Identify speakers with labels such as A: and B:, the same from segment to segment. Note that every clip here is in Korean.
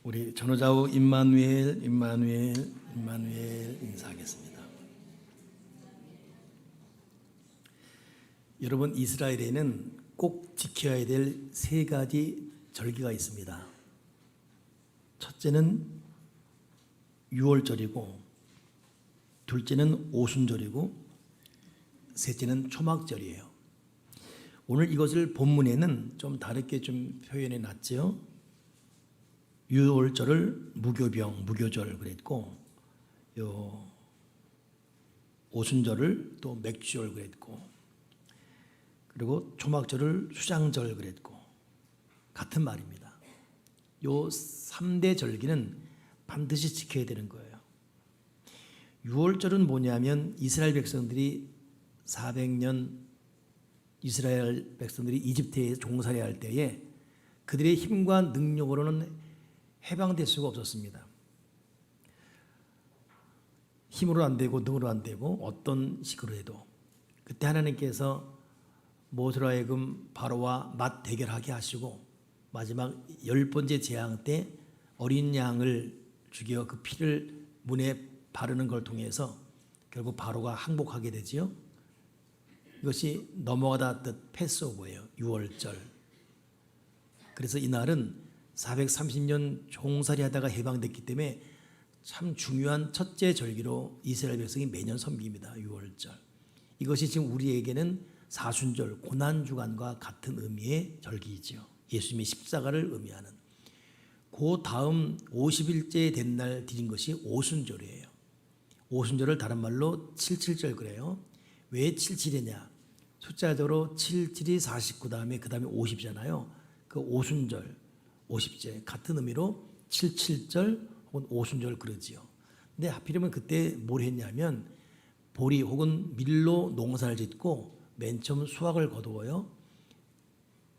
A: 우리 전우좌우 임마누엘 인사하겠습니다. 여러분, 이스라엘에는 꼭 지켜야 될 세 가지 절기가 있습니다. 첫째는 유월절이고, 둘째는 오순절이고, 셋째는 초막절이에요. 오늘 이것을 본문에는 좀 다르게 좀 표현해 놨죠. 유월절을 무교절 그랬고, 오순절을 또 맥주절 그랬고, 그리고 초막절을 수장절 그랬고, 같은 말입니다. 요 3대 절기는 반드시 지켜야 되는 거예요. 유월절은 뭐냐면 이스라엘 백성들이 400년 이스라엘 백성들이 이집트에 종살이 할 때에 그들의 힘과 능력으로는 해방될 수가 없었습니다. 힘으로 안 되고 능으로 안 되고 어떤 식으로 해도 그때 하나님께서 모세로 하여금 바로와 맞대결하게 하시고 마지막 10번째 재앙 때 어린 양을 죽여 그 피를 문에 바르는 걸 통해서 결국 바로가 항복하게 되지요. 이것이 넘어가다 뜻 패스오버예요. 유월절. 그래서 이날은 430년 종살이 하다가 해방됐기 때문에 참 중요한 첫째 절기로 이스라엘 백성이 매년 섬깁니다. 유월절. 이것이 지금 우리에게는 사순절, 고난주간과 같은 의미의 절기이지요. 예수님의 십자가를 의미하는. 그 다음 50일째 된 날 드린 것이 오순절이에요. 오순절을 다른 말로 77절 그래요. 왜 77이냐? 숫자적으로 77이 49 다음에 그 다음에 50이잖아요. 그 오순절, 50제 같은 의미로 77절 혹은 오순절 그러지요. 근데 하필이면 그때 뭘 했냐면 보리 혹은 밀로 농사를 짓고 맨 처음 수확을 거두어요.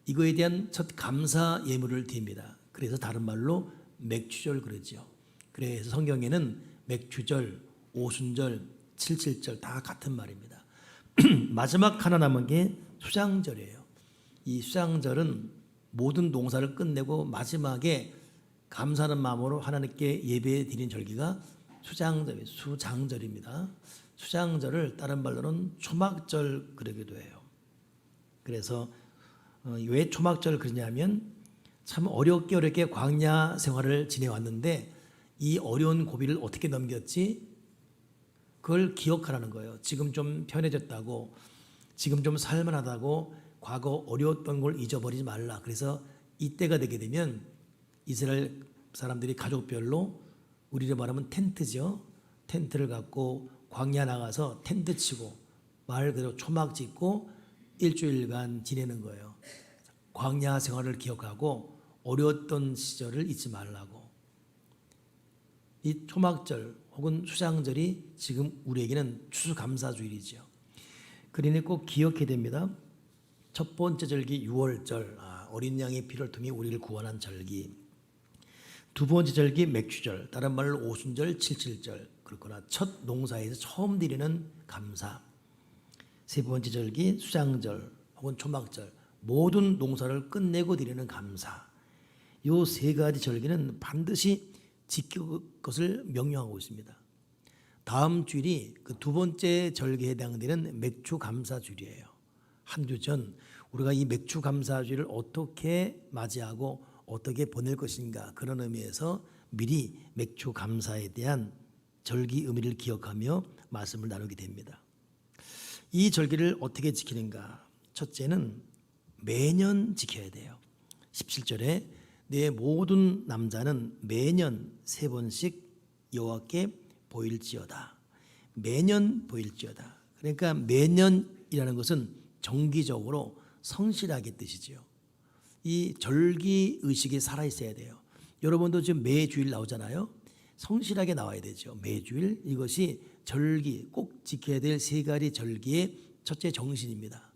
A: 이거에 대한 첫 감사 예물을 드립니다. 그래서 다른 말로 맥주절 그러지요. 그래서 성경에는 맥주절, 오순절, 77절 다 같은 말입니다. 마지막 하나 남은 게 수장절이에요. 이 수장절은 모든 농사를 끝내고 마지막에 감사하는 마음으로 하나님께 예배 드린 절기가 수장절입니다. 수장절을 다른 말로는 초막절 그러기도 해요. 그래서 왜 초막절 그러냐면 참 어렵게 광야 생활을 지내왔는데 이 어려운 고비를 어떻게 넘겼지? 그걸 기억하라는 거예요. 지금 좀 편해졌다고, 지금 좀 살만하다고 과거 어려웠던 걸 잊어버리지 말라. 그래서 이때가 되게 되면 이스라엘 사람들이 가족별로 우리로 말하면 텐트죠. 텐트를 갖고 광야 나가서 텐트 치고 말 그대로 초막 짓고 일주일간 지내는 거예요. 광야 생활을 기억하고 어려웠던 시절을 잊지 말라고. 이 초막절 혹은 수장절이 지금 우리에게는 추수감사주일이죠. 그러니 꼭 기억해야 됩니다. 첫 번째 절기 유월절, 어린 양의 피를 통해 우리를 구원한 절기. 두 번째 절기 맥주절, 다른 말로 오순절, 77절. 그렇거나 첫 농사에서 처음 드리는 감사. 세 번째 절기 수장절 혹은 초막절, 모든 농사를 끝내고 드리는 감사. 이 세 가지 절기는 반드시 지킬 것을 명령하고 있습니다. 다음 주일이 그 두 번째 절기에 해당되는 맥주감사주일이에요. 한 주 전 우리가 이 맥주감사주일을 어떻게 맞이하고 어떻게 보낼 것인가, 그런 의미에서 미리 맥주감사에 대한 절기 의미를 기억하며 말씀을 나누게 됩니다. 이 절기를 어떻게 지키는가? 첫째는 매년 지켜야 돼요. 17절에 내 모든 남자는 매년 3번씩 여호와께 보일지어다. 매년 보일지어다. 그러니까 매년이라는 것은 정기적으로 성실하게 뜻이지요. 이 절기 의식이 살아있어야 돼요. 여러분도 지금 매주일 나오잖아요. 성실하게 나와야 되죠. 매주일. 이것이 절기, 꼭 지켜야 될 세 가지 절기의 첫째 정신입니다.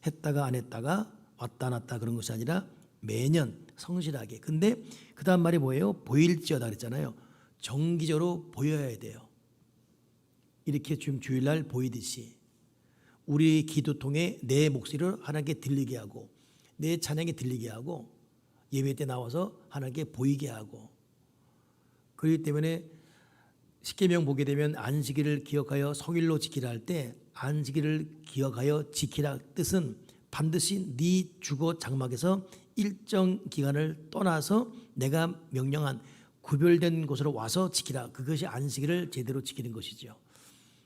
A: 했다가 안 했다가 왔다 났다 그런 것이 아니라 매년 성실하게. 근데 그 다음 말이 뭐예요? 보일지어다 그랬잖아요. 정기적으로 보여야 돼요. 이렇게 지금 주일날 보이듯이 우리 기도 통해 내 목소리를 하나님께 들리게 하고 내 찬양에 들리게 하고 예배 때 나와서 하나님께 보이게 하고 그렇기 때문에 십계명 보게 되면 안식일을 기억하여 성일로 지키라 할 때 안식일을 기억하여 지키라 뜻은 반드시 네 주거 장막에서 일정 기간을 떠나서 내가 명령한 구별된 곳으로 와서 지키라. 그것이 안식일을 제대로 지키는 것이죠.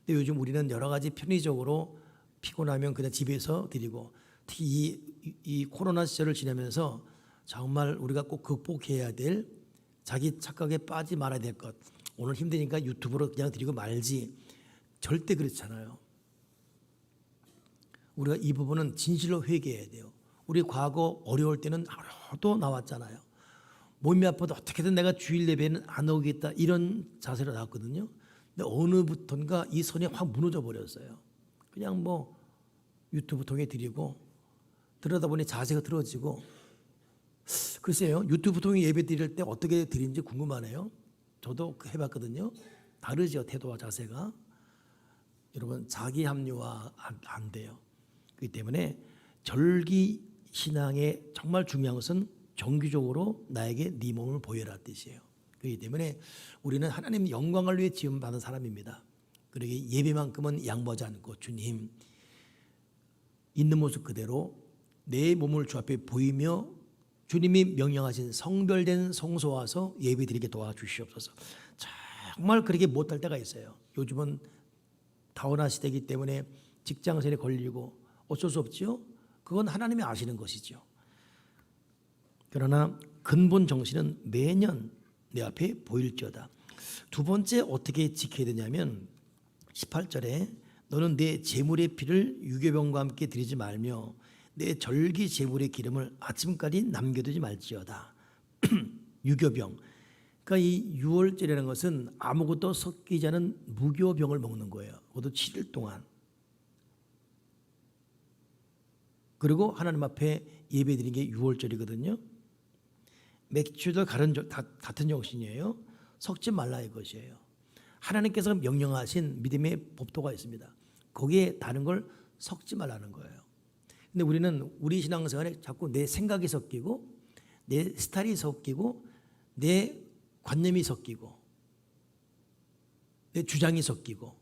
A: 근데 요즘 우리는 여러 가지 편의적으로 피곤하면 그냥 집에서 드리고, 특히 이 코로나 시절을 지내면서 정말 우리가 꼭 극복해야 될 자기 착각에 빠지 말아야 될 것. 오늘 힘드니까 유튜브로 그냥 드리고 말지. 절대 그렇잖아요. 우리가 이 부분은 진실로 회개해야 돼요. 우리 과거 어려울 때는 하루도 나왔잖아요. 몸이 아파도 어떻게든 내가 주일 예배는 안 오겠다 이런 자세로 나왔거든요. 근데 어느부턴가 이 선이 확 무너져 버렸어요. 그냥 뭐 유튜브 통해 드리고 들어다 보니 자세가 틀어지고, 글쎄요, 유튜브 통해 예배 드릴 때 어떻게 드리는지 궁금하네요. 저도 해봤거든요. 다르죠, 태도와 자세가. 여러분, 자기 합리화 안 돼요. 그렇기 때문에 절기 신앙의 정말 중요한 것은 정기적으로 나에게 네 몸을 보여라 뜻이에요. 그렇기 때문에 우리는 하나님 영광을 위해 지음받은 사람입니다. 그러기 예배만큼은 양보하지 않고 주님 있는 모습 그대로 내 몸을 주 앞에 보이며 주님이 명령하신 성별된 성소 와서 예배 드리게 도와주시옵소서. 정말 그렇게 못할 때가 있어요. 요즘은 다원화 시대이기 때문에 직장생활에 걸리고 어쩔 수 없죠. 그건 하나님이 아시는 것이죠. 그러나 근본 정신은 매년 내 앞에 보일지어다. 두 번째 어떻게 지켜야 되냐면 18절에 너는 내 제물의 피를 유교병과 함께 드리지 말며 내 절기 제물의 기름을 아침까지 남겨두지 말지어다. 유교병. 그러니까 이 6월절이라는 것은 아무것도 섞이지 않은 무교병을 먹는 거예요. 그것도 7일 동안. 그리고 하나님 앞에 예배드린 게 6월절이거든요. 맥주도 같은 정신이에요. 섞지 말라 이것이에요. 하나님께서 명령하신 믿음의 법도가 있습니다. 거기에 다른 걸 섞지 말라는 거예요. 근데 우리는 우리 신앙생활에 자꾸 내 생각이 섞이고 내 스타일이 섞이고 내 관념이 섞이고 내 주장이 섞이고,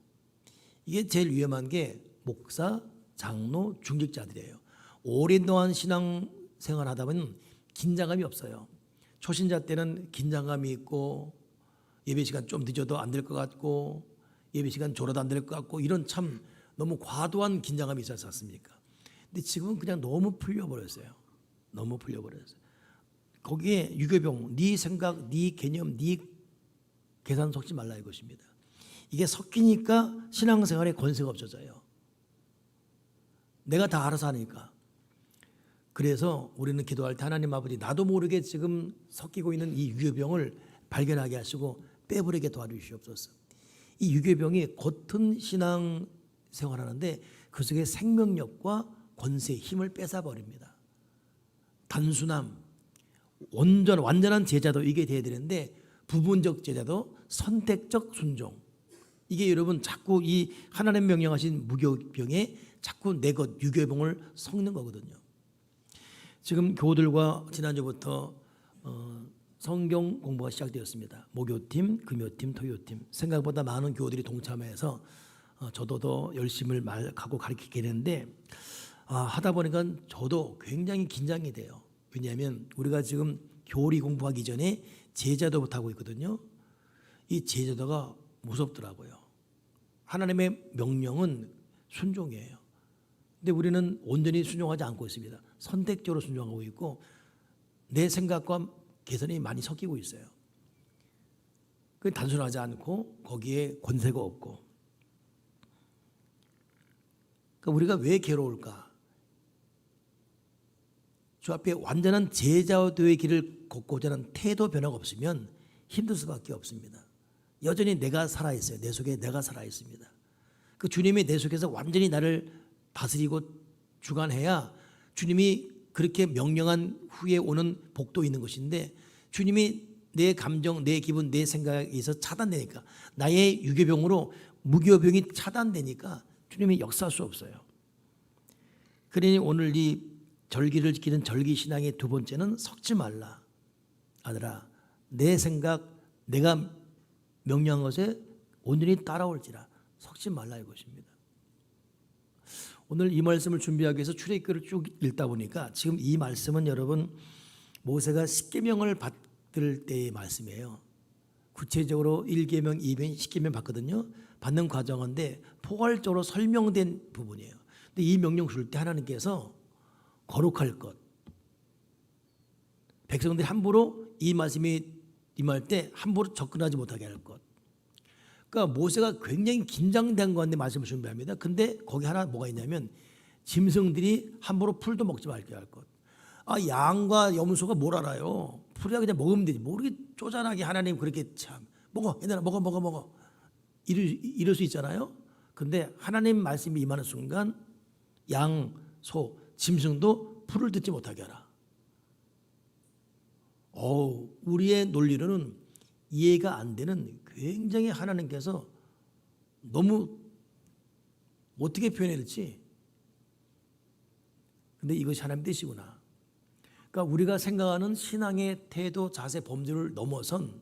A: 이게 제일 위험한 게 목사, 장로, 중직자들이에요. 오랫동안 신앙생활 하다 보면 긴장감이 없어요. 초신자 때는 긴장감이 있고 예배 시간 좀 늦어도 안 될 것 같고 예배 시간 졸아도 안 될 것 같고 이런 참 너무 과도한 긴장감이 있었지 않습니까? 근데 지금은 그냥 너무 풀려버렸어요. 너무 풀려버렸어요. 거기에 유교병, 네 생각, 네 개념, 네 계산 섞지 말라 이것입니다. 이게 섞이니까 신앙생활에 권세가 없어져요. 내가 다 알아서 하니까. 그래서 우리는 기도할 때 하나님 아버지, 나도 모르게 지금 섞이고 있는 이 유교병을 발견하게 하시고 빼버리게 도와주시옵소서. 이 유교병이 겉은 신앙 생활하는데 그 속에 생명력과 권세, 힘을 뺏어버립니다. 단순함, 완전한 제자도 이게 돼야 되는데 부분적 제자도 선택적 순종. 이게 여러분 자꾸 이 하나님 명령하신 무교병에 자꾸 내 것 유교병을 섞는 거거든요. 지금 교우들과 지난주부터 성경 공부가 시작되었습니다. 목요팀, 금요팀, 토요팀. 생각보다 많은 교우들이 동참해서 저도 더 열심을 하고 가르치게 되는데 하다 보니까 저도 굉장히 긴장이 돼요. 왜냐하면 우리가 지금 교리 공부하기 전에 제자도부터 하고 있거든요. 이 제자도가 무섭더라고요. 하나님의 명령은 순종이에요. 근데 우리는 온전히 순종하지 않고 있습니다. 선택적으로 순종하고 있고 내 생각과 개선이 많이 섞이고 있어요. 그 단순하지 않고 거기에 권세가 없고. 그러니까 우리가 왜 괴로울까? 주 앞에 완전한 제자도의 길을 걷고자 하는 태도 변화가 없으면 힘들 수밖에 없습니다. 여전히 내가 살아있어요. 내 속에 내가 살아있습니다. 그 주님이 내 속에서 완전히 나를 다스리고 주관해야 주님이 그렇게 명령한 후에 오는 복도 있는 것인데, 주님이 내 감정, 내 기분, 내 생각에 의해서 차단되니까, 나의 유교병으로 무교병이 차단되니까 주님이 역사할 수 없어요. 그러니 오늘 이 절기를 지키는 절기신앙의 두 번째는 섞지 말라. 아들아, 내 생각, 내가 명령한 것에 온전히 따라올지라 섞지 말라 이것입니다. 오늘 이 말씀을 준비하기 위해서 출애굽기를 쭉 읽다 보니까 지금 이 말씀은 여러분 모세가 십계명을 받을 때의 말씀이에요. 구체적으로 1계명, 2계명, 10계명 받거든요. 받는 과정인데 포괄적으로 설명된 부분이에요. 근데 이 명령 줄 때 하나님께서 거룩할 것, 백성들이 함부로 이 말씀이 임할 때 함부로 접근하지 못하게 할 것. 그러니까 모세가 굉장히 긴장된 가운데 말씀을 준비합니다. 근데 거기 하나 뭐가 있냐면 짐승들이 함부로 풀도 먹지 말게 할 것. 양과 염소가 뭘 알아요? 풀이야 그냥 먹으면 되지. 모르게 쪼잔하게 하나님 그렇게 참 먹어 얘들아 먹어 이럴 수 있잖아요. 근데 하나님 말씀이 임하는 순간 양, 소, 짐승도 풀을 듣지 못하게 하라. 우리의 논리로는 이해가 안 되는 굉장히 하나님께서 너무 어떻게 표현해야 될지. 근데 이것이 하나님 뜻이구나. 그러니까 우리가 생각하는 신앙의 태도, 자세, 범주를 넘어선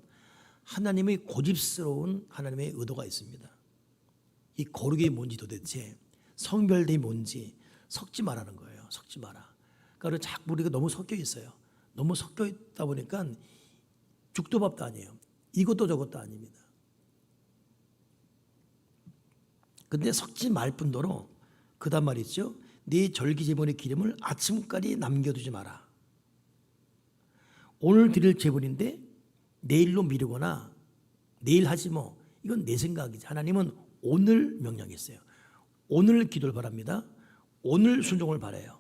A: 하나님의 고집스러운 하나님의 의도가 있습니다. 이 거룩이 뭔지 도대체 성별됨이 뭔지 섞지 말라는 거예요. 섞지 마라. 그러니까 자꾸 우리가 너무 섞여 있어요. 너무 섞여 있다 보니까 죽도 밥도 아니에요. 이것도 저것도 아닙니다. 근데 섞지 말 뿐더러 그다음 말이죠. 네 절기제물의 기름을 아침까지 남겨두지 마라. 오늘 드릴 제물인데 내일로 미루거나 내일 하지 뭐 이건 내 생각이지. 하나님은 오늘 명령했어요. 오늘 기도를 바랍니다. 오늘 순종을 바라요.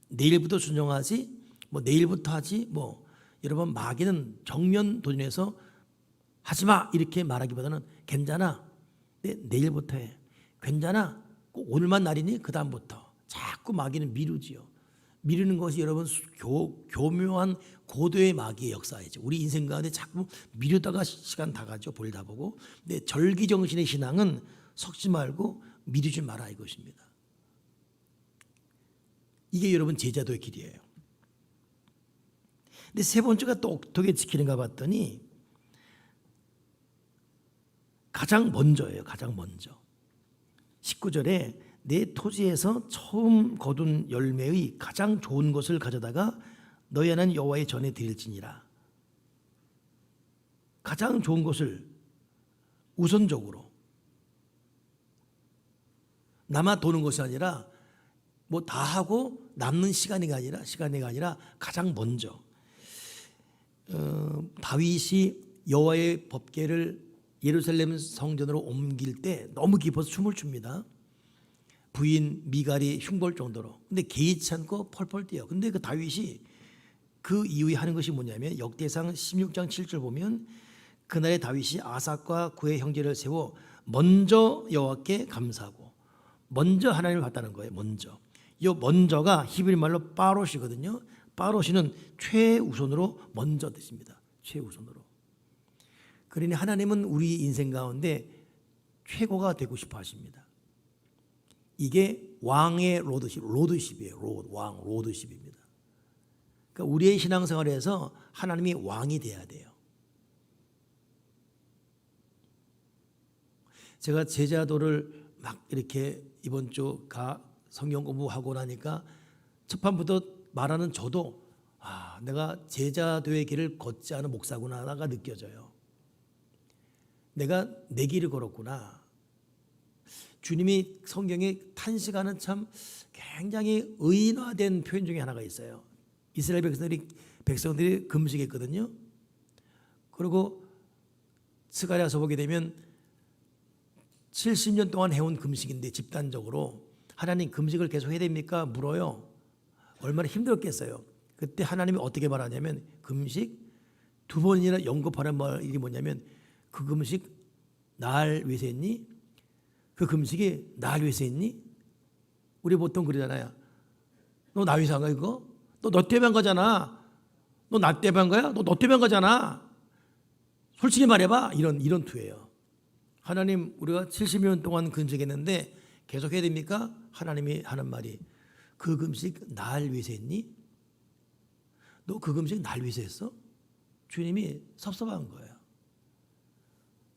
A: 내일부터 순종하지 뭐 내일부터 하지 뭐 여러분 마귀는 정면 도전해서 하지마 이렇게 말하기보다는 괜찮아 내일부터 해 괜찮아 꼭 오늘만 날이니 그 다음부터 자꾸 마귀는 미루지요. 미루는 것이 여러분 교묘한 고도의 마귀의 역사이죠. 우리 인생 가운데 자꾸 미루다가 시간 다 가죠. 볼 다 보고. 근데 절기정신의 신앙은 섞지 말고 미루지 마라 이것입니다. 이게 여러분 제자도의 길이에요. 근데 세 번째가 또 어떻게 지키는가 봤더니 가장 먼저예요. 가장 먼저. 19절에 내 토지에서 처음 거둔 열매의 가장 좋은 것을 가져다가 너희 하나님 여호와의 전에 드릴지니라. 가장 좋은 것을 우선적으로 남아 도는 것이 아니라 뭐 다 하고 남는 시간이 아니라 가장 먼저 다윗이 여호와의 법궤를 예루살렘 성전으로 옮길 때 너무 기뻐서 춤을 춥니다. 부인 미갈이 흉볼 정도로. 근데 개의치 않고 펄펄 뛰어. 근데 그 다윗이 그 이후에 하는 것이 뭐냐면 역대상 16장 7절 보면 그날의 다윗이 아삭과 그의 형제를 세워 먼저 여호와께 감사하고 먼저 하나님을 봤다는 거예요. 먼저. 이 먼저가 히브리 말로 빠롯이거든요. 빠롯이는 최우선으로 먼저 뜻입니다. 최우선으로. 그러니 하나님은 우리 인생 가운데 최고가 되고 싶어 하십니다. 이게 왕의 로드십이에요. 왕, 로드십입니다. 그러니까 우리의 신앙생활에서 하나님이 왕이 돼야 돼요. 제가 제자도를 막 이렇게 이번 주 성경 공부하고 나니까 첫 판부터 말하는 저도 내가 제자도의 길을 걷지 않은 목사구나가 느껴져요. 내가 내 길을 걸었구나. 주님이 성경에 탄식하는 참 굉장히 의인화된 표현 중에 하나가 있어요. 이스라엘 백성들이 금식했거든요. 그리고 스가랴서 보게 되면 70년 동안 해온 금식인데 집단적으로 하나님 금식을 계속 해야 됩니까? 물어요. 얼마나 힘들었겠어요. 그때 하나님이 어떻게 말하냐면 금식 2번이나 연급하는 말이 뭐냐면 그 금식 날 위해서 했니? 그 금식이 날 위해서 했니? 우리 보통 그러잖아요. 너 나 위해서 한 거야 이거? 너 때문에 한 거잖아. 너 나 때문에 한 거야? 너 때문에 한 거잖아. 솔직히 말해봐. 이런 투예요. 하나님 우리가 70년 동안 금식했는데 계속 해야 됩니까? 하나님이 하는 말이 그 금식 날 위해서 했니? 너 그 금식 날 위해서 했어? 주님이 섭섭한 거예요.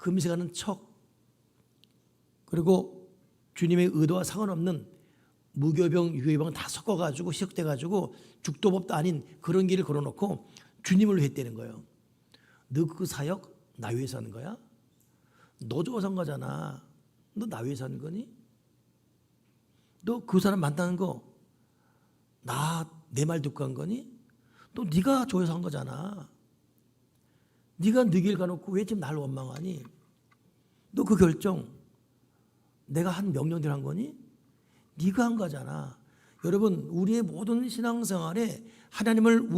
A: 금식하는 척, 그리고 주님의 의도와 상관없는 무교병, 유교병 다 섞어가지고 시작돼가지고 죽도법도 아닌 그런 길을 걸어놓고 주님을 했다는 거예요. 너 그 사역 나 위해서 하는 거야? 너 좋아서 한 거잖아. 너 나 위해서 하는 거니? 너 그 사람 만나는 거 내 말 듣고 한 거니? 너 네가 좋아서 한 거잖아. 네가 네 길 가놓고 왜 지금 날 원망하니? 너 그 결정 내가 한 명령대로 한 거니? 네가 한 거잖아. 여러분, 우리의 모든 신앙생활에 하나님을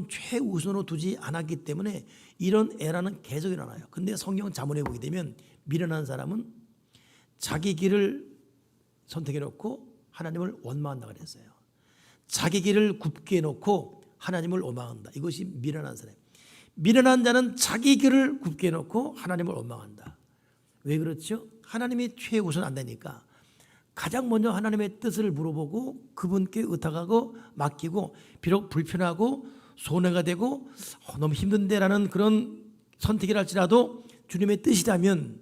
A: 최우선으로 두지 않았기 때문에 이런 에러는 계속 일어나요. 근데 성경 자문에 보게 되면 미련한 사람은 자기 길을 선택해 놓고 하나님을 원망한다고 그랬어요. 자기 길을 굽게 해놓고 하나님을 원망한다. 이것이 미련한 사람. 미련한 자는 자기 길을 굽게 해놓고 하나님을 원망한다. 왜 그렇죠? 하나님이 최우선 안 되니까 가장 먼저 하나님의 뜻을 물어보고 그분께 의탁하고 맡기고, 비록 불편하고 손해가 되고 너무 힘든데라는 그런 선택이라 할지라도 주님의 뜻이라면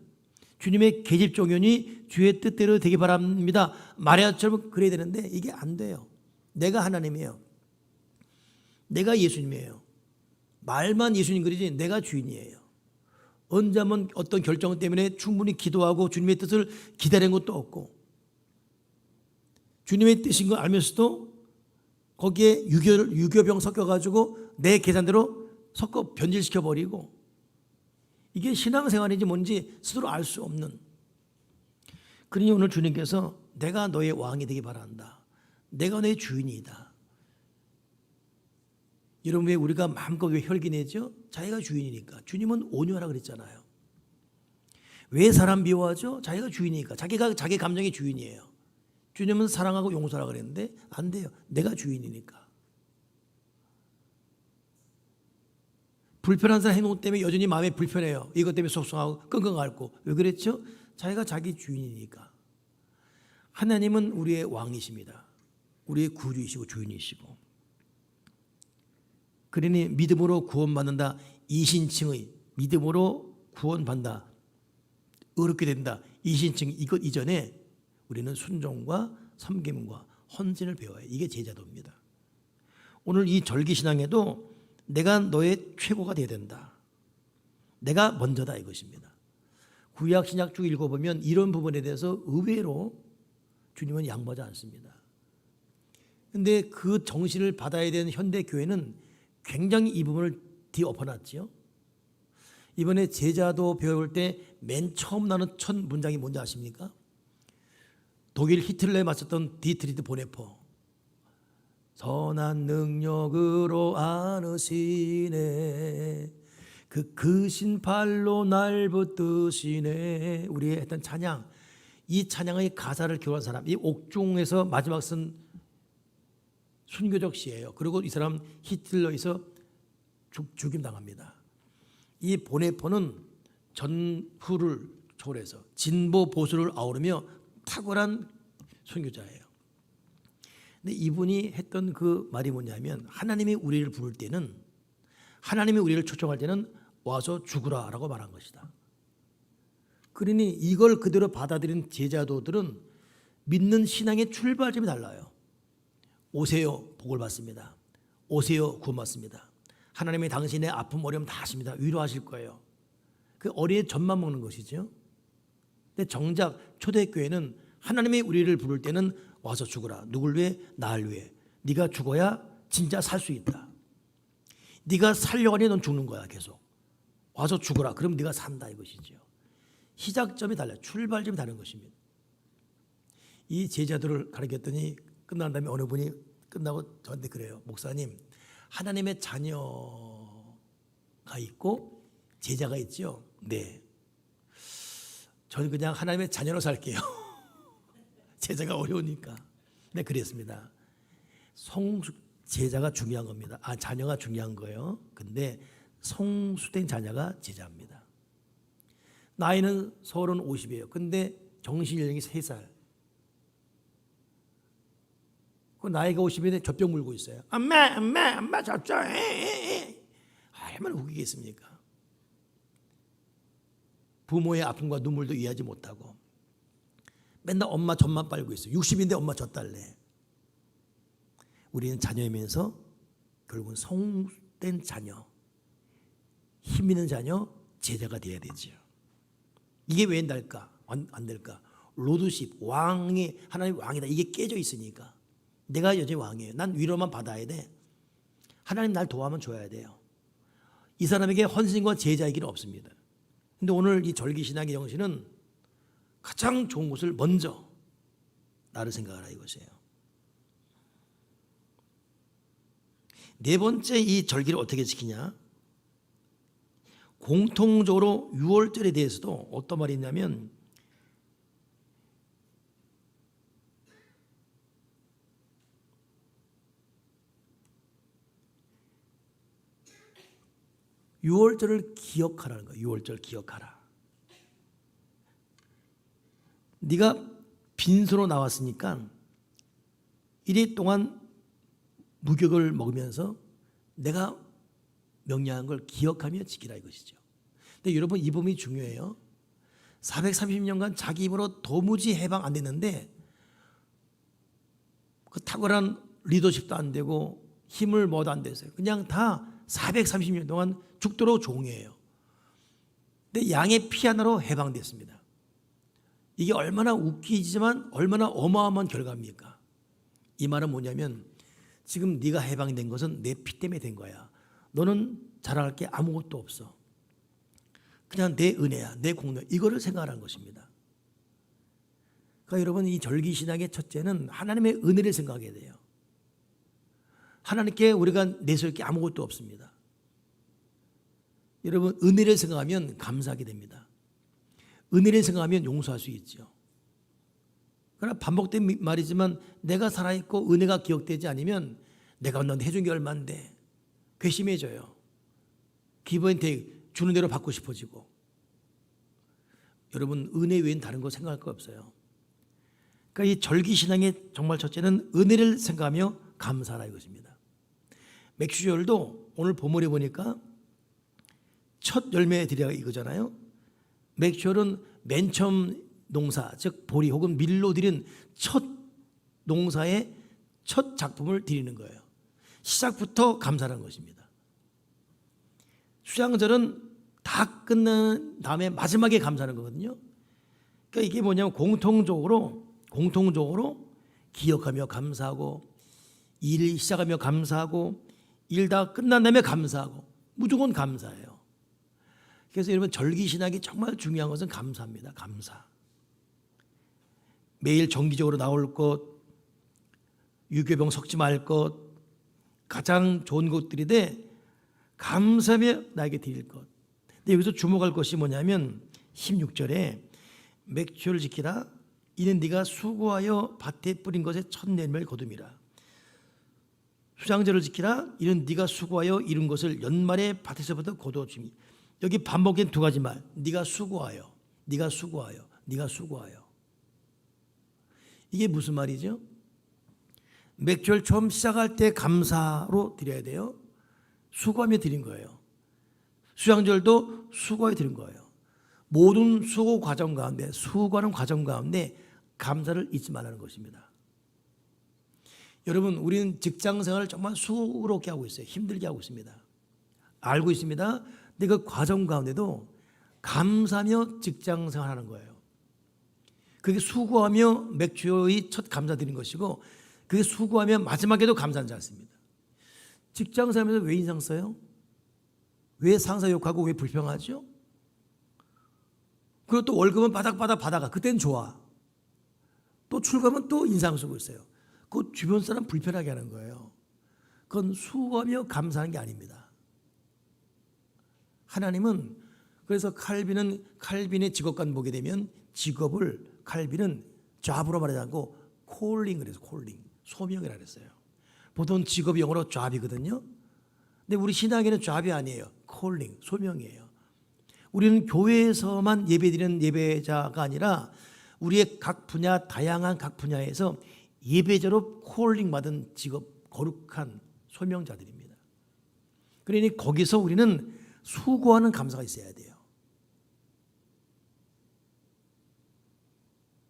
A: 주님의 계집종연이 주의 뜻대로 되기 바랍니다. 마리아처럼 그래야 되는데 이게 안 돼요. 내가 하나님이에요. 내가 예수님이에요. 말만 예수님 그러지 내가 주인이에요. 언제 한번 어떤 결정 때문에 충분히 기도하고 주님의 뜻을 기다린 것도 없고, 주님의 뜻인 걸 알면서도 거기에 유교병 섞여가지고 내 계산대로 섞어 변질시켜버리고, 이게 신앙생활인지 뭔지 스스로 알 수 없는. 그러니 오늘 주님께서 내가 너의 왕이 되기 바란다. 내가 너의 주인이다. 여러분, 왜 우리가 마음껏 왜 혈기내죠? 자기가 주인이니까. 주님은 온유하라 그랬잖아요. 왜 사람 미워하죠? 자기가 주인이니까. 자기가 자기 감정의 주인이에요. 주님은 사랑하고 용서하라 그랬는데 안 돼요. 내가 주인이니까. 불편한 사람 행동 때문에 여전히 마음이 불편해요. 이것 때문에 속상하고 끙끙 앓고. 왜 그랬죠? 자기가 자기 주인이니까. 하나님은 우리의 왕이십니다. 우리의 구주이시고 주인이시고. 그러니 믿음으로 구원받는다. 이신칭의 믿음으로 구원받는다. 의롭게 된다. 이신칭 이것 이전에 우리는 순종과 섬김과 헌신을 배워야 해요. 이게 제자도입니다. 오늘 이 절기신앙에도 내가 너의 최고가 되어야 된다. 내가 먼저다 이것입니다. 구약 신약 쭉 읽어보면 이런 부분에 대해서 의외로 주님은 양보하지 않습니다. 그런데 그 정신을 받아야 되는 현대교회는 굉장히 이 부분을 뒤엎어놨죠. 이번에 제자도 배울 때 맨 처음 나는 첫 문장이 뭔지 아십니까? 독일 히틀러에 맞섰던 디트리드 보네퍼. 선한 능력으로 안으시네 그 크신 팔로 날 붙드시네. 우리의 했던 찬양, 이 찬양의 가사를 기록한 사람, 이 옥중에서 마지막 쓴 순교적 시예요. 그리고 이 사람 히틀러에서 죽임당합니다. 이 보네퍼는 전후를 초월해서 진보 보수를 아우르며 탁월한 선교자예요. 근데 이분이 했던 그 말이 뭐냐면, 하나님이 우리를 부를 때는, 하나님이 우리를 초청할 때는 와서 죽으라라고 말한 것이다. 그러니 이걸 그대로 받아들인 제자도들은 믿는 신앙의 출발점이 달라요. 오세요, 복을 받습니다. 오세요, 구원받습니다. 하나님이 당신의 아픔 어려움 다 아십니다. 위로하실 거예요. 그 어리의 젖만 먹는 것이죠. 근데 정작 초대교회는 하나님이 우리를 부를 때는 와서 죽어라. 누굴 위해? 나를 위해. 네가 죽어야 진짜 살 수 있다. 네가 살려고 하니 넌 죽는 거야 계속. 와서 죽어라. 그럼 네가 산다 이것이죠. 시작점이 달라요. 출발점이 다른 것입니다. 이 제자들을 가르쳤더니 끝난 다음에 어느 분이 끝나고 저한테 그래요. 목사님, 하나님의 자녀가 있고 제자가 있죠. 네. 저는 그냥 하나님의 자녀로 살게요. 제자가 어려우니까. 네, 그랬습니다. 제자가 중요한 겁니다. 자녀가 중요한 거예요. 근데 성수된 자녀가 제자입니다. 나이는 30, 50이에요. 근데 정신 연령이 3살. 그 나이가 50인데 젖병 물고 있어요. 엄마 젖병. 얼마나 웃기겠습니까? 부모의 아픔과 눈물도 이해하지 못하고 맨날 엄마 젖만 빨고 있어. 60인데 엄마 젖 달래. 우리는 자녀이면서 결국은 성된 자녀, 힘 있는 자녀, 제자가 되어야 되죠. 이게 왜 될까? 안 될까? 로드십, 왕이, 하나님 왕이다. 이게 깨져 있으니까. 내가 여전히 왕이에요. 난 위로만 받아야 돼. 하나님 날 도와만 줘야 돼요. 이 사람에게 헌신과 제자의 길은 없습니다. 근데 오늘 이 절기신앙의 정신은 가장 좋은 것을 먼저 나를 생각하라 이것이에요. 네 번째 이 절기를 어떻게 지키냐? 공통적으로 6월절에 대해서도 어떤 말이 있냐면 6월절을 기억하라는 거예요. 6월절 기억하라. 네가 빈소로 나왔으니까 1일 동안 무교를 먹으면서 내가 명령한 걸 기억하며 지키라 이것이죠. 근데 여러분 이 부분이 중요해요. 430년간 자기 힘으로 도무지 해방 안 됐는데 그 탁월한 리더십도 안 되고 힘을 뭐도 안 됐어요. 그냥 다 430년 동안 죽도록 종이에요. 근데 양의 피 하나로 해방됐습니다. 이게 얼마나 웃기지만 얼마나 어마어마한 결과입니까? 이 말은 뭐냐면 지금 네가 해방된 것은 내 피 때문에 된 거야. 너는 자랑할 게 아무것도 없어. 그냥 내 은혜야, 내 공로. 이거를 생각하는 것입니다. 그러니까 여러분 이 절기신앙의 첫째는 하나님의 은혜를 생각해야 돼요. 하나님께 우리가 내세울 게 아무것도 없습니다. 여러분 은혜를 생각하면 감사하게 됩니다. 은혜를 생각하면 용서할 수 있죠. 그러나 반복된 말이지만 내가 살아있고 은혜가 기억되지 않으면 내가 너한테 해준 게 얼마인데 괘씸해져요. 기브앤테이크 주는 대로 받고 싶어지고. 여러분 은혜 외엔 다른 거 생각할 거 없어요. 그러니까 이 절기신앙의 정말 첫째는 은혜를 생각하며 감사하라 이것입니다. 맥주절도 오늘 본문에 보니까 첫 열매 드리라 이거잖아요. 맥주절은 맨 처음 농사 즉 보리 혹은 밀로 드린 첫 농사의 첫 작품을 드리는 거예요. 시작부터 감사하는 것입니다. 수장절은 다 끝난 다음에 마지막에 감사하는 거거든요. 그러니까 이게 뭐냐면 공통적으로 기억하며 감사하고 일 시작하며 감사하고 일 다 끝난 다음에 감사하고 무조건 감사해요. 그래서 여러분 절기신학이 정말 중요한 것은 감사입니다. 감사. 매일 정기적으로 나올 것, 유교병 섞지 말 것, 가장 좋은 것들인데 감사하며 나에게 드릴 것. 근데 여기서 주목할 것이 뭐냐면 16절에 맥주를 지키라. 이는 네가 수고하여 밭에 뿌린 것의 첫 열매를 거둠이라. 수장절을 지키라. 이는 네가 수고하여 이룬 것을 연말에 밭에서부터 거두어주미. 여기 반복된 두 가지 말. 네가 수고하여, 네가 수고하여, 네가 수고하여. 이게 무슨 말이죠? 맥주를 처음 시작할 때 감사로 드려야 돼요. 수고하며 드린 거예요. 수장절도 수고하여 드린 거예요. 모든 수고 과정 가운데, 수고하는 과정 가운데 감사를 잊지 말라는 것입니다. 여러분, 우리는 직장 생활을 정말 수고롭게 하고 있어요. 힘들게 하고 있습니다. 알고 있습니다. 근데 그 과정 가운데도 감사하며 직장 생활하는 거예요. 그게 수고하며 맥주의 첫 감사드린 것이고 그게 수고하며 마지막에도 감사하지 않습니다. 직장 생활에서 왜 인상 써요? 왜 상사 욕하고 왜 불평하죠? 그리고 또 월급은 바닥바닥 받아가. 그땐 좋아. 또 출가하면 또 인상 쓰고 있어요. 그 주변 사람 불편하게 하는 거예요. 그건 수고하며 감사하는 게 아닙니다. 하나님은 그래서 칼빈의 직업관 보게 되면 직업을 칼빈은 잡으로 말하지 않고 콜링을 해서 콜링, 소명이라 그랬어요. 보통 직업이 영어로 잡이거든요. 근데 우리 신앙에는 잡이 아니에요. 콜링, 소명이에요. 우리는 교회에서만 예배드리는 예배자가 아니라 우리의 각 분야, 다양한 각 분야에서 예배자로 콜링 받은 직업, 거룩한 소명자들입니다. 그러니 거기서 우리는 수고하는 감사가 있어야 돼요.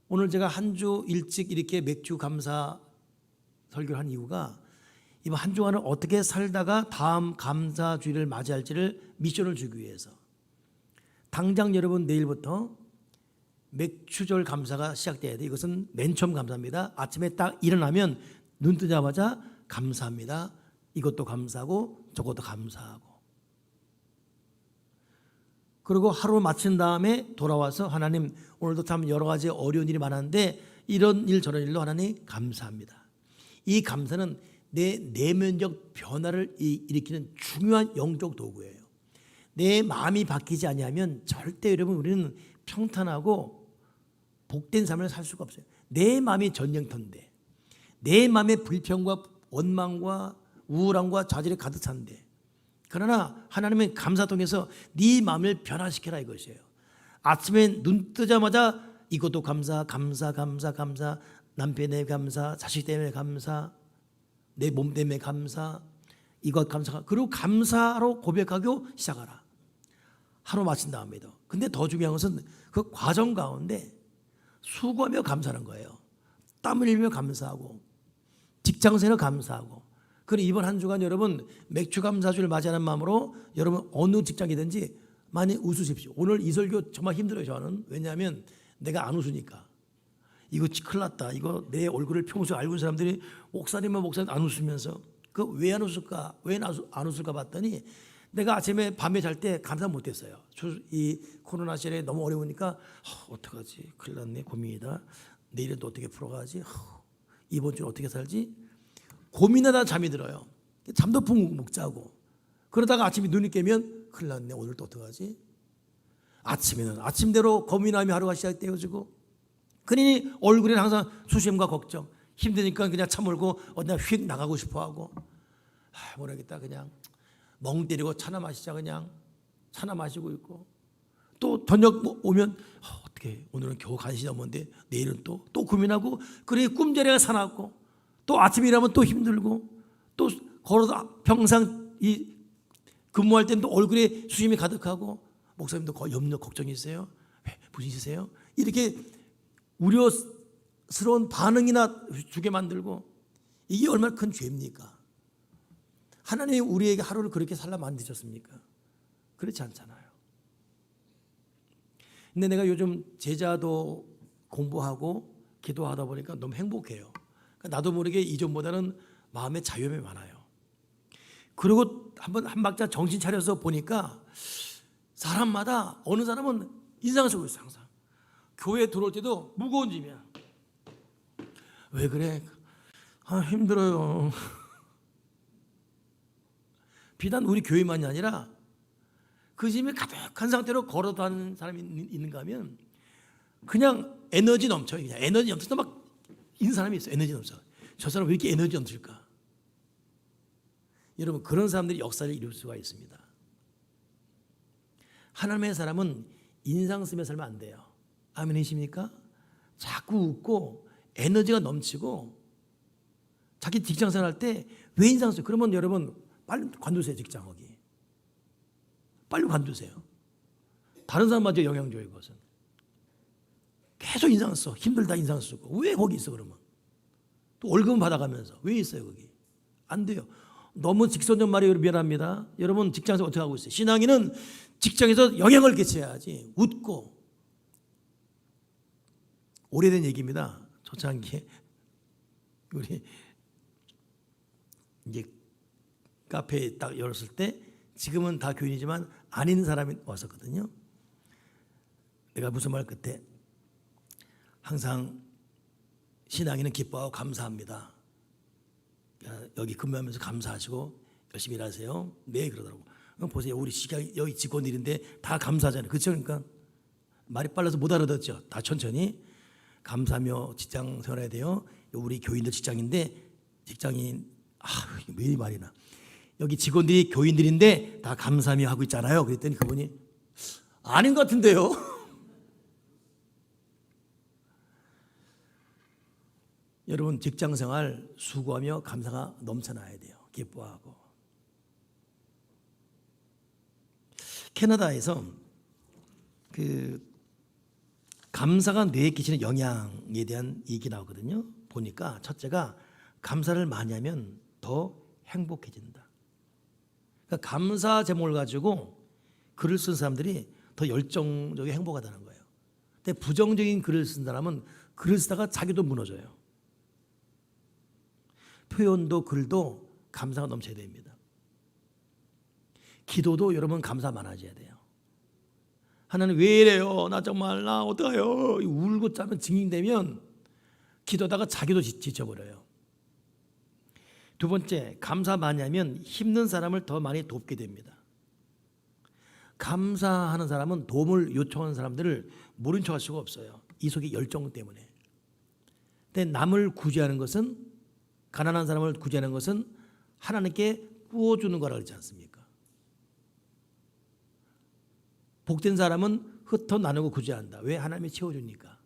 A: 오늘 제가 한 주 일찍 이렇게 맥주 감사 설교를 한 이유가 이번 한 주간을 어떻게 살다가 다음 감사주일을 맞이할지를 미션을 주기 위해서. 당장 여러분 내일부터 맥주절 감사가 시작돼야 돼. 이것은 맨 처음 감사합니다. 아침에 딱 일어나면 눈 뜨자마자 감사합니다. 이것도 감사하고 저것도 감사하고. 그리고 하루 마친 다음에 돌아와서 하나님 오늘도 참 여러 가지 어려운 일이 많았는데 이런 일 저런 일로 하나님 감사합니다. 이 감사는 내 내면적 변화를 일으키는 중요한 영적 도구예요. 내 마음이 바뀌지 아니하면 절대 여러분 우리는 평탄하고 복된 삶을 살 수가 없어요. 내 마음이 전쟁터인데, 내 마음에 불평과 원망과 우울함과 좌절이 가득 찼는데, 그러나 하나님은 감사 통해서 네 마음을 변화시켜라 이것이에요. 아침에 눈 뜨자마자 이것도 감사, 감사, 감사, 감사, 남편에 감사, 자식 때문에 감사, 내 몸 때문에 감사, 이것 감사, 그리고 감사로 고백하고 시작하라. 하루 마친 다음에도. 근데 더 중요한 것은 그 과정 가운데 수고하며 감사하는 거예요. 땀을 흘리며 감사하고 직장생활 감사하고. 그리고 이번 한 주간 여러분 맥주 감사주를 맞이하는 마음으로 여러분 어느 직장이든지 많이 웃으십시오. 오늘 이 설교 정말 힘들어요 저는. 왜냐하면 내가 안 웃으니까. 이거 큰일 났다. 이거 내 얼굴을 평소에 알고 있는 사람들이 목사님은 안 웃으면서 그 왜 안 웃을까? 왜 안 웃을까 봤더니 내가 아침에 밤에 잘 때 감사 못했어요. 이 코로나 시절에 너무 어려우니까 어떡하지? 큰일 났네. 고민이다. 내일은 또 어떻게 풀어가지? 이번 주는 어떻게 살지? 고민하다 잠이 들어요. 잠도 푹 못 자고. 그러다가 아침에 눈이 깨면 큰일 났네. 오늘 또 어떡하지? 아침에는 아침대로 고민하며 하루가 시작되어지고, 그러니 얼굴에는 항상 수심과 걱정. 힘드니까 그냥 참을고 어디나 휙 나가고 싶어하고, 모르겠다 그냥 멍 때리고 차나 마시자 그냥 차나 마시고 있고, 또 저녁 오면 어떻게 오늘은 겨우 간신히 넘었는데 내일은 또 고민하고, 그래 꿈자리가 사납고, 또 아침에 일하면 또 힘들고, 또 걸어도 평상 이 근무할 때는 또 얼굴에 수심이 가득하고, 목사님도 거의 염려 걱정이 있어요. 왜 무슨 일이세요? 이렇게 우려스러운 반응이나 주게 만들고, 이게 얼마나 큰 죄입니까? 하나님이 우리에게 하루를 그렇게 살라 만드셨습니까? 그렇지 않잖아요. 근데 내가 요즘 제자도 공부하고 기도하다 보니까 너무 행복해요. 나도 모르게 이전보다는 마음의 자유함이 많아요. 그리고 한 박자 정신 차려서 보니까 사람마다 어느 사람은 인상을 쓰고 있어. 항상 교회 들어올 때도 무거운 짐이야. 왜 그래? 힘들어요. 비단 우리 교회만이 아니라 그 짐이 가득한 상태로 걸어 다니는 사람이 있는가 하면 그냥 에너지 넘쳐. 그냥 에너지 넘쳐서 막 있는 사람이 있어요. 에너지 넘쳐. 저 사람 왜 이렇게 에너지 넘칠까? 여러분 그런 사람들이 역사를 이룰 수가 있습니다. 하나님의 사람은 인상 쓰며 살면 안 돼요. 아멘이십니까? 자꾸 웃고 에너지가 넘치고, 자기 직장 생활할 때 왜 인상 써요? 그러면 여러분 빨리 관두세요. 직장 거기 빨리 관두세요. 다른 사람마저 영향 줘요. 그것은 계속 인상 써. 힘들다 인상 쓰고. 왜 거기 있어 그러면? 또 월급은 받아가면서 왜 있어요 거기? 안 돼요. 너무 직선전말이 미안합니다. 여러분 직장에서 어떻게 하고 있어요? 신앙인은 직장에서 영향을 끼쳐야지. 웃고. 오래된 얘기입니다. 초창기에 우리 이제 카페 딱 열었을 때, 지금은 다 교인이지만 아닌 사람이 왔었거든요. 내가 무슨 말 끝에 항상 신앙인은 기뻐하고 감사합니다. 여기 근무하면서 감사하시고 열심히 일하세요. 네 그러더라고. 보세요. 우리 여기 직원들인데 다 감사하잖아요. 그렇죠? 그러니까 말이 빨라서 못 알아듣죠. 다 천천히 감사하며 직장 생활해야 돼요. 우리 교인들 직장인데 직장인 왜 이 말이나. 여기 직원들이 교인들인데 다 감사하며 하고 있잖아요. 그랬더니 그분이 아닌 것 같은데요. 여러분 직장생활 수고하며 감사가 넘쳐나야 돼요. 기뻐하고. 캐나다에서 그 감사가 뇌에 끼치는 영향에 대한 얘기 나오거든요. 보니까 첫째가 감사를 많이 하면 더 행복해진다. 그러니까 감사 제목을 가지고 글을 쓴 사람들이 더 열정적이고 행복하다는 거예요. 근데 부정적인 글을 쓴 사람은 글을 쓰다가 자기도 무너져요. 표현도 글도 감사가 넘쳐야 됩니다. 기도도 여러분 감사 많아져야 돼요. 하나님 왜 이래요? 나 정말 나 어떡해요? 울고 짜면 징징대면 기도하다가 자기도 지쳐버려요. 두 번째, 감사 많이 하면 힘든 사람을 더 많이 돕게 됩니다. 감사하는 사람은 도움을 요청하는 사람들을 모른 척할 수가 없어요. 이 속에 열정 때문에. 근데 남을 구제하는 것은, 가난한 사람을 구제하는 것은 하나님께 부어주는 거라 그러지 않습니까? 복된 사람은 흩어 나누고 구제한다. 왜? 하나님이 채워주니까.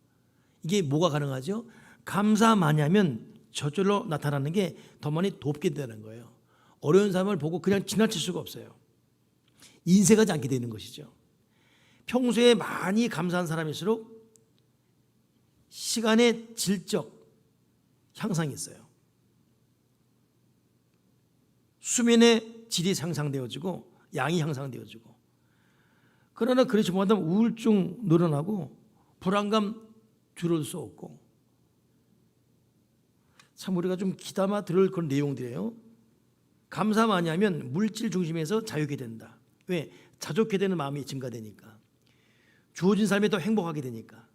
A: 이게 뭐가 가능하죠? 감사 많이 하면 저절로 나타나는 게 더 많이 돕게 되는 거예요. 어려운 사람을 보고 그냥 지나칠 수가 없어요. 인색하지 않게 되는 것이죠. 평소에 많이 감사한 사람일수록 시간의 질적 향상이 있어요. 수면의 질이 향상되어지고 양이 향상되어지고, 그러나 그렇지 못하면 우울증 늘어나고 불안감 줄일 수 없고, 참 우리가 좀 귀담아 들을 그런 내용들이에요. 감사 많이 하면 물질 중심에서 자유게 된다. 왜? 자족게 되는 마음이 증가되니까. 주어진 삶에 더 행복하게 되니까.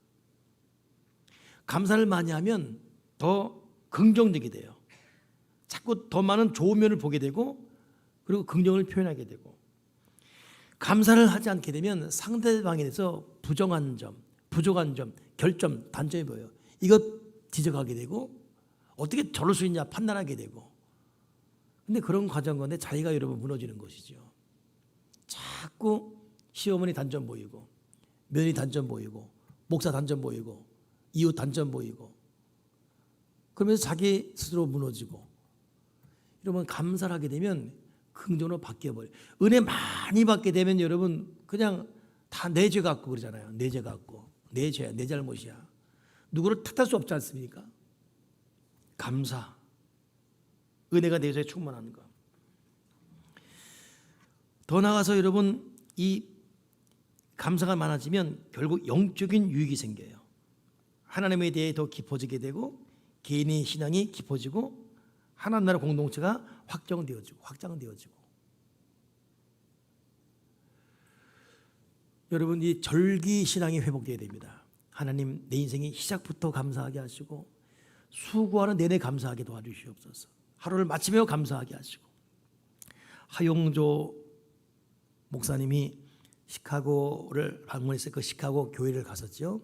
A: 감사를 많이 하면 더 긍정적이 돼요. 자꾸 더 많은 좋은 면을 보게 되고, 그리고 긍정을 표현하게 되고. 감사를 하지 않게 되면 상대방에 대해서 부정한 점, 부족한 점, 결점, 단점이 보여요. 이거 지적하게 되고, 어떻게 저럴 수 있냐 판단하게 되고. 근데 그런 과정 가운데 자기가 여러분 무너지는 것이죠. 자꾸 시어머니 단점 보이고, 며느리 단점 보이고, 목사 단점 보이고, 이웃 단점 보이고, 그러면서 자기 스스로 무너지고. 이러면 감사를 하게 되면 긍정으로 바뀌어버려요. 은혜 많이 받게 되면 여러분 그냥 다 내 죄 같고 그러잖아요. 내 죄 같고, 내 죄야, 내 잘못이야. 누구를 탓할 수 없지 않습니까? 감사, 은혜가 내 죄에 충만한 것. 더 나아가서 여러분, 이 감사가 많아지면 결국 영적인 유익이 생겨요. 하나님에 대해 더 깊어지게 되고, 개인의 신앙이 깊어지고, 하나님 나라 공동체가 확장되어지고. 여러분, 이 절기 신앙이 회복되어야 됩니다. 하나님, 내 인생의 시작부터 감사하게 하시고, 수고하는 내내 감사하게 도와주시옵소서. 하루를 마치며 감사하게 하시고. 하용조 목사님이 시카고를 방문했을 그 시카고 교회를 갔었죠.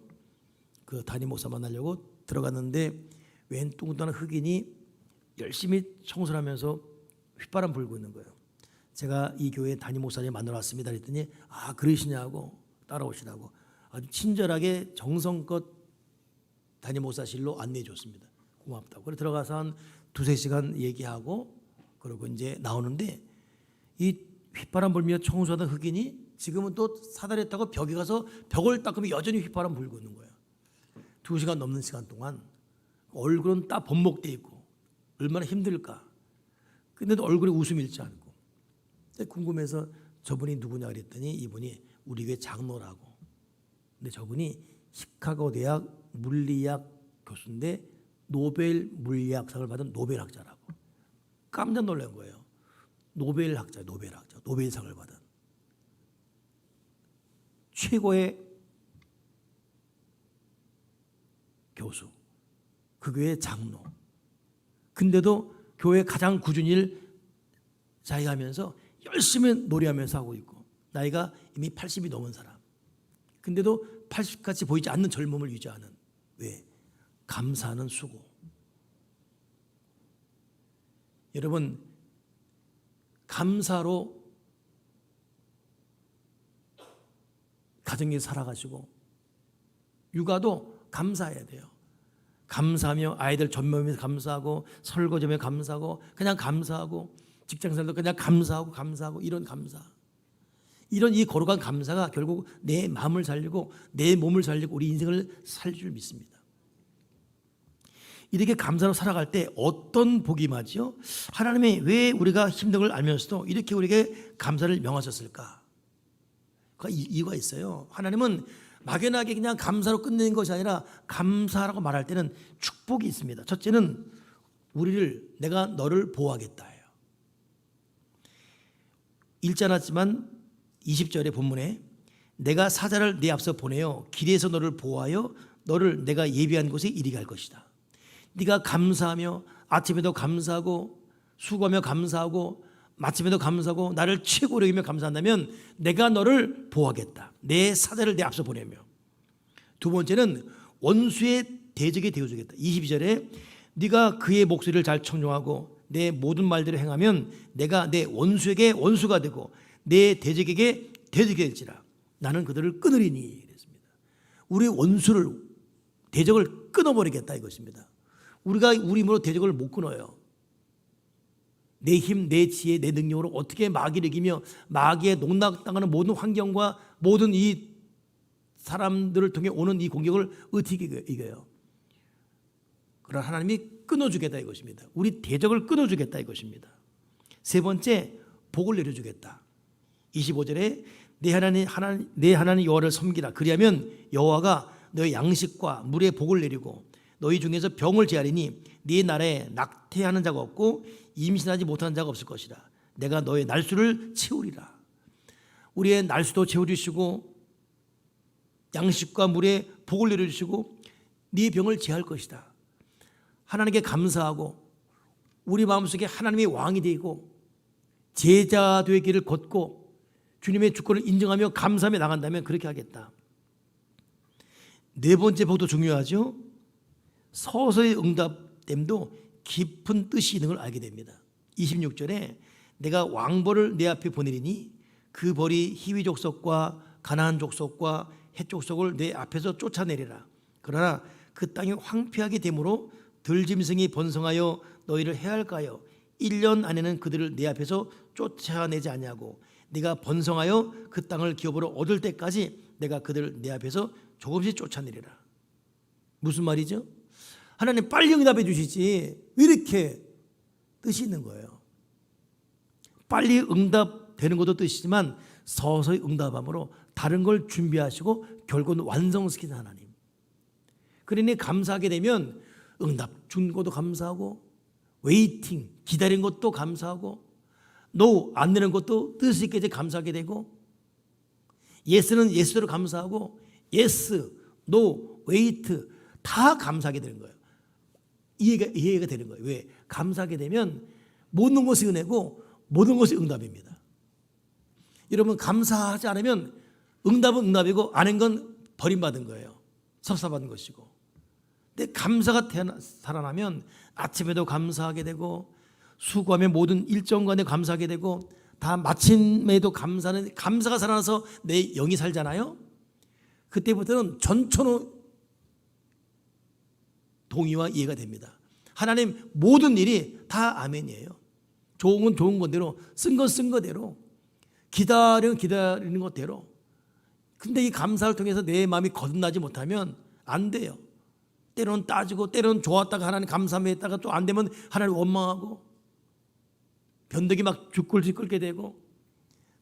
A: 그 담임 목사 만나려고 들어갔는데 웬 뚱뚱한 흑인이 열심히 청소를 하면서 휘바람 불고 있는 거예요. 제가 이 교회 담임 목사님 만나러 왔습니다 그랬더니, 아 그러시냐고 따라오시라고 아주 친절하게 정성껏 담임 목사실로 안내해 줬습니다. 고맙다고. 그래서 들어가서 한 두세 시간 얘기하고 그러고 이제 나오는데, 이 휘바람 불며 청소하던 흑인이 지금은 또 사달했다고 벽에 가서 벽을 닦으면 여전히 휘바람 불고 있는 거예요. 2시간 넘는 시간 동안. 얼굴은 딱 번복돼 있고 얼마나 힘들까. 근데도 얼굴에 웃음이 잃지 않고. 궁금해서 저분이 누구냐 그랬더니 이분이 우리 교회 장로라고. 근데 저분이 시카고 대학 물리학 교수인데 노벨 물리학상을 받은 노벨학자라고. 깜짝 놀란 거예요. 노벨학자, 노벨상을 받은 최고의 교수, 그 교회 장로. 근데도 교회 가장 꾸준히 일 자기가 하면서 열심히 노래하면서 하고 있고, 나이가 이미 80이 넘은 사람. 근데도 80같이 보이지 않는 젊음을 유지하는. 왜? 감사하는 수고. 여러분, 감사로 가정에 살아가시고, 육아도 감사해야 돼요. 감사하며 아이들 전모하면서 감사하고, 설거지하며 감사하고, 그냥 감사하고, 직장생활도 그냥 감사하고 이런 감사. 이런 이 거룩한 감사가 결국 내 마음을 살리고 내 몸을 살리고 우리 인생을 살릴 줄 믿습니다. 이렇게 감사로 살아갈 때 어떤 복이 임하지요? 하나님이 왜 우리가 힘든 걸 알면서도 이렇게 우리에게 감사를 명하셨을까? 그 이유가 있어요. 하나님은 막연하게 그냥 감사로 끝내는 것이 아니라 감사라고 말할 때는 축복이 있습니다. 첫째는 내가 너를 보호하겠다예요. 읽지 않았지만 20절의 본문에 내가 사자를 네 앞서 보내어 길에서 너를 보호하여 너를 내가 예비한 곳에 이르게 할 것이다. 네가 감사하며 아침에도 감사하고 수고하며 감사하고 마침에도 감사하고 나를 최고로 여기며 감사한다면 내가 너를 보호하겠다. 내 사자를 내 앞서 보내며. 두 번째는 원수의 대적이 되어주겠다. 22절에 네가 그의 목소리를 잘 청종하고 내 모든 말대로 행하면 내가 내 원수에게 원수가 되고 내 대적에게 대적이 될지라. 나는 그들을 끊으리니. 그랬습니다. 우리의 원수를 대적을 끊어버리겠다 이것입니다. 우리가 우리 힘으로 대적을 못 끊어요. 내 힘, 내 지혜, 내 능력으로 어떻게 마귀를 이기며 마귀에 농락당하는 모든 환경과 모든 이 사람들을 통해 오는 이 공격을 어떻게 이겨요? 그러나 하나님이 끊어주겠다 이것입니다. 우리 대적을 끊어주겠다 이것입니다. 세 번째, 복을 내려주겠다. 25절에 내 하나님 여호와를 섬기라. 그리하면 여호와가 너의 양식과 물에 복을 내리고 너희 중에서 병을 제하리니 네 나라에 낙태하는 자가 없고 임신하지 못하는 자가 없을 것이라. 내가 너의 날수를 채우리라. 우리의 날수도 채워주시고 양식과 물에 복을 내려주시고 네 병을 제할 것이다. 하나님께 감사하고 우리 마음속에 하나님의 왕이 되고 제자 되의 길을 걷고 주님의 주권을 인정하며 감사하며 나간다면 그렇게 하겠다. 네 번째 복도 중요하죠. 서서히 응답됨도 깊은 뜻이 있는 걸 알게 됩니다. 26절에 내가 왕벌을 내 앞에 보내리니 그 벌이 히위 족속과 가나안 족속과 헷 족속을 내 앞에서 쫓아내리라. 그러나 그 땅이 황폐하게 되므로 들짐승이 번성하여 너희를 해할까요? 1년 안에는 그들을 내 앞에서 쫓아내지 아니하고 네가 번성하여 그 땅을 기업으로 얻을 때까지 내가 그들을 내 앞에서 조금씩 쫓아내리라. 무슨 말이죠? 하나님 빨리 응답해 주시지 왜 이렇게 뜻이 있는 거예요. 빨리 응답되는 것도 뜻이지만 서서히 응답함으로 다른 걸 준비하시고 결국은 완성시키는 하나님. 그러니 감사하게 되면 응답 준 것도 감사하고 웨이팅 기다린 것도 감사하고 노 안 되는 것도 뜻 있게 감사하게 되고 예스는 예스대로 감사하고 예스, 노, 웨이트 다 감사하게 되는 거예요. 이해가 되는 거예요. 왜? 감사하게 되면 모든 것이 은혜고 모든 것이 응답입니다. 여러분 감사하지 않으면 응답은 응답이고 아닌 건 버림받은 거예요. 섭섭한 것이고. 근데 감사가 살아나면 아침에도 감사하게 되고 수고하면 모든 일정간에 감사하게 되고 다 마침에도 감사가 살아나서 내 영이 살잖아요. 그때부터는 전천후 동의와 이해가 됩니다. 하나님 모든 일이 다 아멘이에요. 좋은 건 좋은 것대로 쓴 건 쓴 것대로 기다리는 것대로. 근데 이 감사를 통해서 내 마음이 거듭나지 못하면 안 돼요. 때로는 따지고 때로는 좋았다가 하나님 감사하며 했다가 또 안 되면 하나님 원망하고 변덕이 막 죽골지 끓게 되고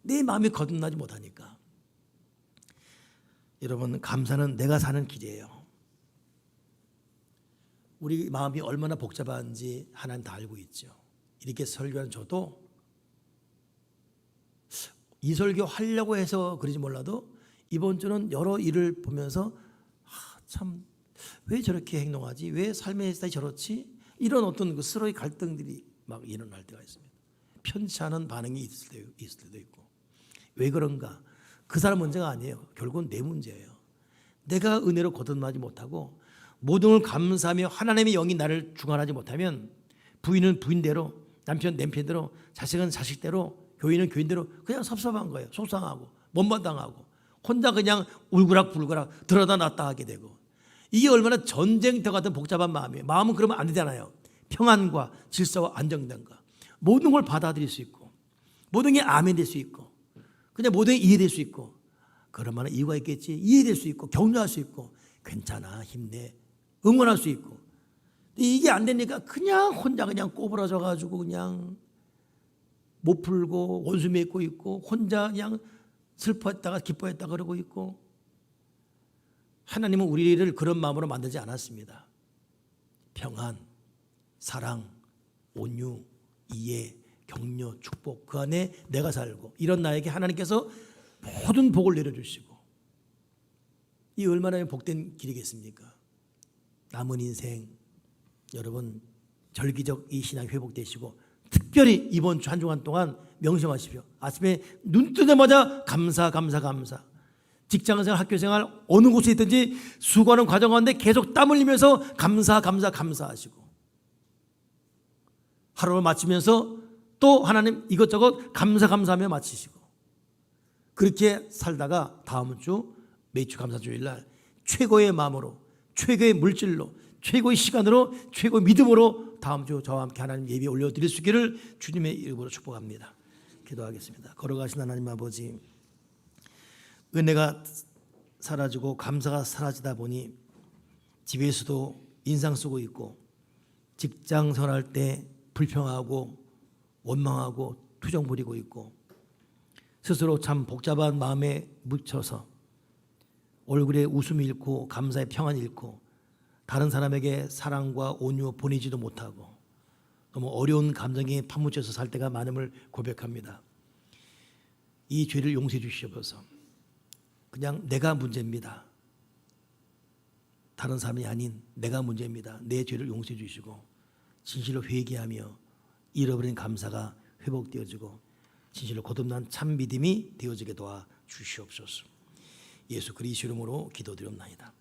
A: 내 마음이 거듭나지 못하니까. 여러분 감사는 내가 사는 길이에요. 우리 마음이 얼마나 복잡한지 하나님 다 알고 있죠. 이렇게 설교한 저도 이 설교 하려고 해서 그러지 몰라도 이번 주는 여러 일을 보면서 참 왜 저렇게 행동하지? 왜 삶의 스타일이 저렇지? 이런 어떤 그 서로의 갈등들이 막 일어날 때가 있습니다. 편치 않은 반응이 있을 때도 있고. 왜 그런가? 그 사람 문제가 아니에요. 결국은 내 문제예요. 내가 은혜로 거듭나지 못하고 모든 걸 감사하며 하나님의 영이 나를 중환하지 못하면 부인은 부인대로, 남편은 남편대로, 자식은 자식대로, 교인은 교인대로 그냥 섭섭한 거예요. 속상하고 못마땅하고 혼자 그냥 울그락불그락 들어다 놨다 하게 되고. 이게 얼마나 전쟁터 같은 복잡한 마음이에요. 마음은 그러면 안 되잖아요. 평안과 질서와 안정됨과 모든 걸 받아들일 수 있고 모든 게 아멘 될 수 있고 그냥 모두에 이해될 수 있고 그럴 만한 이유가 있겠지. 이해될 수 있고 격려할 수 있고 괜찮아 힘내 응원할 수 있고 근데 이게 안 되니까 그냥 혼자 그냥 꼬부라져 가지고 그냥 못 풀고 원수 맺고 있고 혼자 그냥 슬퍼했다가 기뻐했다 그러고 있고 하나님은 우리를 그런 마음으로 만들지 않았습니다. 평안, 사랑, 온유, 이해, 격려, 축복 그 안에 내가 살고 이런 나에게 하나님께서 모든 복을 내려주시고 이 얼마나 복된 길이겠습니까? 남은 인생 여러분 절기적 이 신앙이 회복되시고 특별히 이번 주 한 주간 동안 명심하십시오. 아침에 눈 뜨자마자 감사. 직장생활, 학교생활 어느 곳에 있든지 수고하는 과정 가운데 계속 땀 흘리면서 감사하시고 하루를 마치면서 또 하나님 이것저것 감사하며 마치시고 그렇게 살다가 다음 주 매주 감사주일 날 최고의 마음으로 최고의 물질로 최고의 시간으로 최고의 믿음으로 다음 주 저와 함께 하나님 예배 올려드릴 수 있기를 주님의 이름으로 축복합니다. 기도하겠습니다. 걸어가신 하나님 아버지 은혜가 사라지고 감사가 사라지다 보니 집에서도 인상 쓰고 있고 직장 생활할 때 불평하고 원망하고 투정 부리고 있고 스스로 참 복잡한 마음에 묻혀서 얼굴에 웃음이 잃고 감사의 평안이 잃고 다른 사람에게 사랑과 온유 보내지도 못하고 너무 어려운 감정에 파묻혀서 살 때가 많음을 고백합니다. 이 죄를 용서해 주시옵소서. 그냥 내가 문제입니다. 다른 사람이 아닌 내가 문제입니다. 내 죄를 용서해 주시고 진실로 회개하며 잃어버린 감사가 회복되어지고 진실로 거듭난 참 믿음이 되어지게 도와 주시옵소서. 예수 그리스도 이름으로 기도드립나이다.